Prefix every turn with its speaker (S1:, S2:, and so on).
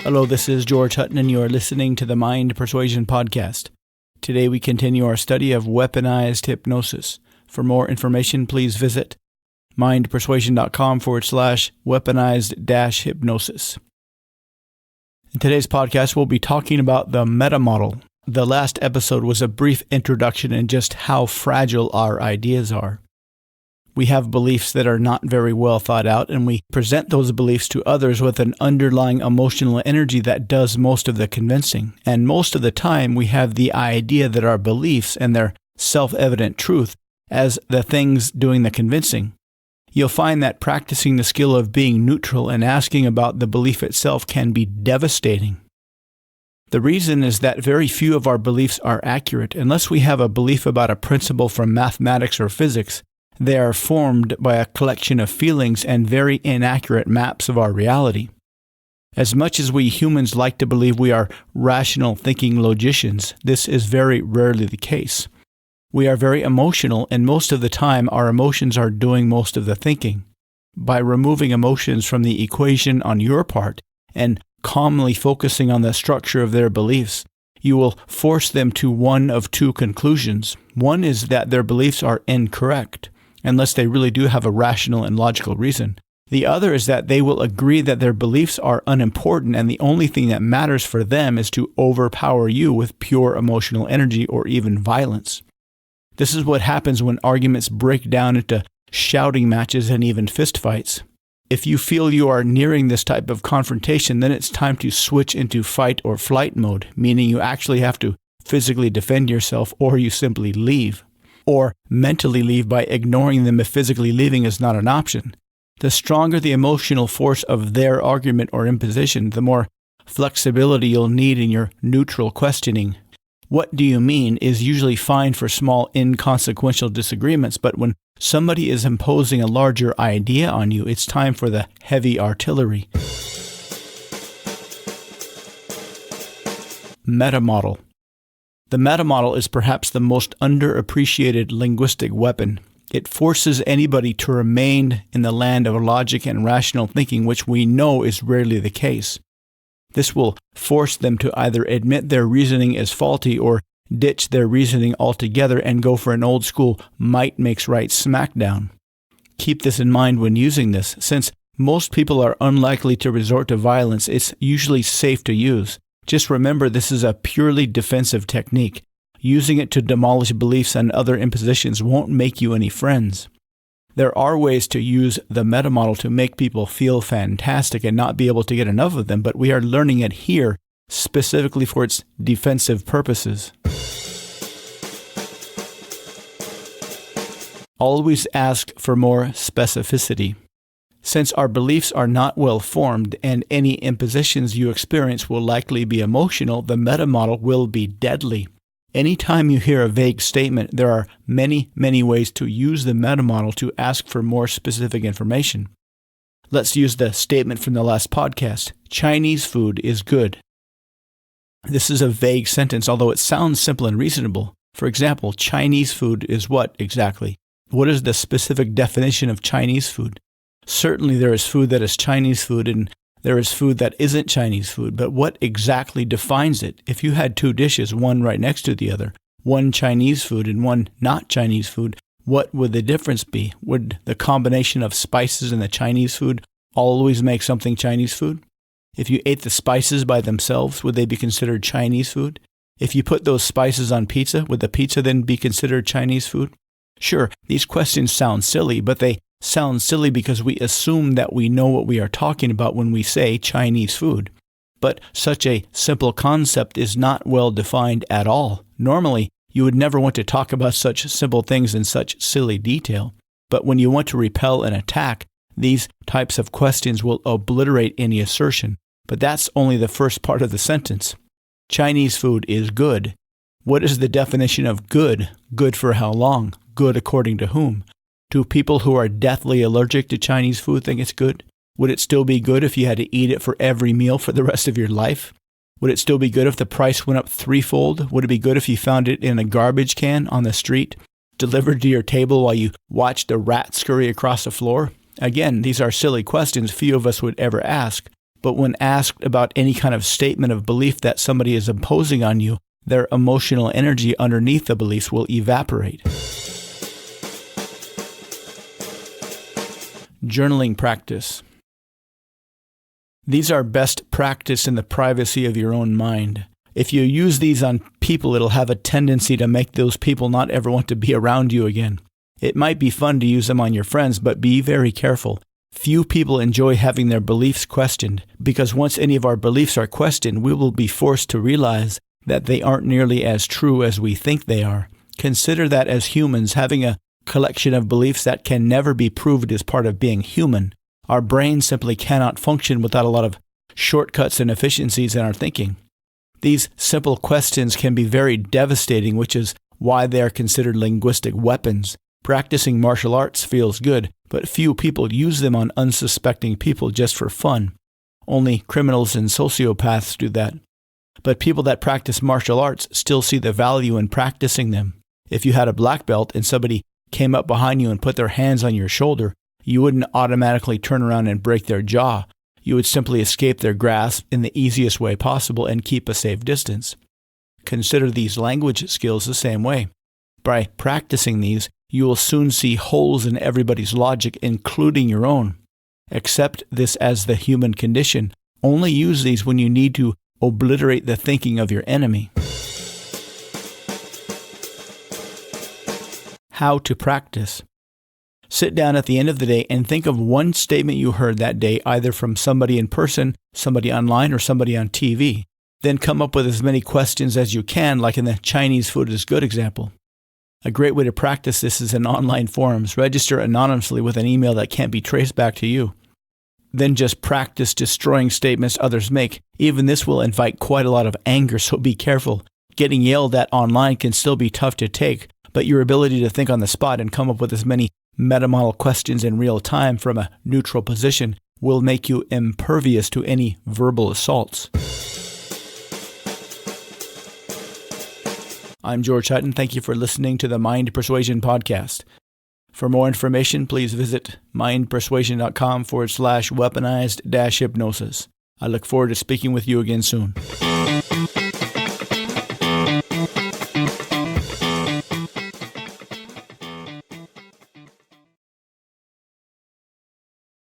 S1: Hello, this is George Hutton, and you are listening to the Mind Persuasion Podcast. Today we continue our study of weaponized hypnosis. For more information, please visit mindpersuasion.com/weaponized-hypnosis. In today's podcast, we'll be talking about the Metamodel. The last episode was a brief introduction in just how fragile our ideas are. We have beliefs that are not very well thought out, and we present those beliefs to others with an underlying emotional energy that does most of the convincing. And most of the time, we have the idea that our beliefs and their self-evident truth as the things doing the convincing. You'll find that practicing the skill of being neutral and asking about the belief itself can be devastating. The reason is that very few of our beliefs are accurate. Unless we have a belief about a principle from mathematics or physics, they are formed by a collection of feelings and very inaccurate maps of our reality. As much as we humans like to believe we are rational thinking logicians, this is very rarely the case. We are very emotional, and most of the time our emotions are doing most of the thinking. By removing emotions from the equation on your part and calmly focusing on the structure of their beliefs, you will force them to one of two conclusions. One is that their beliefs are incorrect, unless they really do have a rational and logical reason. The other is that they will agree that their beliefs are unimportant and the only thing that matters for them is to overpower you with pure emotional energy or even violence. This is what happens when arguments break down into shouting matches and even fistfights. If you feel you are nearing this type of confrontation, then it's time to switch into fight or flight mode, meaning you actually have to physically defend yourself or you simply leave. Or mentally leave by ignoring them if physically leaving is not an option. The stronger the emotional force of their argument or imposition, the more flexibility you'll need in your neutral questioning. What do you mean is usually fine for small, inconsequential disagreements, but when somebody is imposing a larger idea on you, it's time for the heavy artillery. Metamodel. The metamodel is perhaps the most underappreciated linguistic weapon. It forces anybody to remain in the land of logic and rational thinking, which we know is rarely the case. This will force them to either admit their reasoning is faulty or ditch their reasoning altogether and go for an old school might makes right smackdown. Keep this in mind when using this. Since most people are unlikely to resort to violence, it's usually safe to use. Just remember, this is a purely defensive technique. Using it to demolish beliefs and other impositions won't make you any friends. There are ways to use the metamodel to make people feel fantastic and not be able to get enough of them, but we are learning it here specifically for its defensive purposes. Always ask for more specificity. Since our beliefs are not well formed and any impositions you experience will likely be emotional, the metamodel will be deadly. Anytime you hear a vague statement, there are many ways to use the metamodel to ask for more specific information. Let's use the statement from the last podcast. Chinese food is good. This is a vague sentence, although it sounds simple and reasonable. For example, Chinese food is what exactly? What is the specific definition of Chinese food? Certainly there is food that is Chinese food and there is food that isn't Chinese food, but what exactly defines it? If you had two dishes, one right next to the other, one Chinese food and one not Chinese food, what would the difference be? Would the combination of spices in the Chinese food always make something Chinese food? If you ate the spices by themselves, would they be considered Chinese food? If you put those spices on pizza, would the pizza then be considered Chinese food? Sure, these questions sound silly, but they sound silly because we assume that we know what we are talking about when we say Chinese food. But such a simple concept is not well defined at all. Normally, you would never want to talk about such simple things in such silly detail. But when you want to repel an attack, these types of questions will obliterate any assertion. But that's only the first part of the sentence. Chinese food is good. What is the definition of good? Good for how long? Good according to whom? Do people who are deathly allergic to Chinese food think it's good? Would it still be good if you had to eat it for every meal for the rest of your life? Would it still be good if the price went up threefold? Would it be good if you found it in a garbage can on the street, delivered to your table while you watched a rat scurry across the floor? Again, these are silly questions few of us would ever ask, But when asked about any kind of statement of belief that somebody is imposing on you, their emotional energy underneath the beliefs will evaporate. Journaling practice. These are best practice in the privacy of your own mind. If you use these on people, it'll have a tendency to make those people not ever want to be around you again. It might be fun to use them on your friends, but be very careful. Few people enjoy having their beliefs questioned, because once any of our beliefs are questioned, we will be forced to realize that they aren't nearly as true as we think they are. Consider that as humans, having a collection of beliefs that can never be proved is part of being human. Our brains simply cannot function without a lot of shortcuts and efficiencies in our thinking. These simple questions can be very devastating, which is why they are considered linguistic weapons. Practicing martial arts feels good, but few people use them on unsuspecting people just for fun. Only criminals and sociopaths do that. But people that practice martial arts still see the value in practicing them. If you had a black belt and somebody came up behind you and put their hands on your shoulder, you wouldn't automatically turn around and break their jaw. You would simply escape their grasp in the easiest way possible and keep a safe distance. Consider these language skills the same way. By practicing these, you will soon see holes in everybody's logic, including your own. Accept this as the human condition. Only use these when you need to obliterate the thinking of your enemy. How to practice. Sit down at the end of the day and think of one statement you heard that day, either from somebody in person, somebody online, or somebody on TV. Then come up with as many questions as you can, like in the Chinese food is good example. A great way to practice this is in online forums. Register anonymously with an email that can't be traced back to you. Then just practice destroying statements others make. Even this will invite quite a lot of anger, so be careful. Getting yelled at online can still be tough to take, but your ability to think on the spot and come up with as many metamodel questions in real time from a neutral position will make you impervious to any verbal assaults. I'm George Hutton. Thank you for listening to the Mind Persuasion Podcast. For more information, please visit mindpersuasion.com/weaponized-hypnosis. I look forward to speaking with you again soon.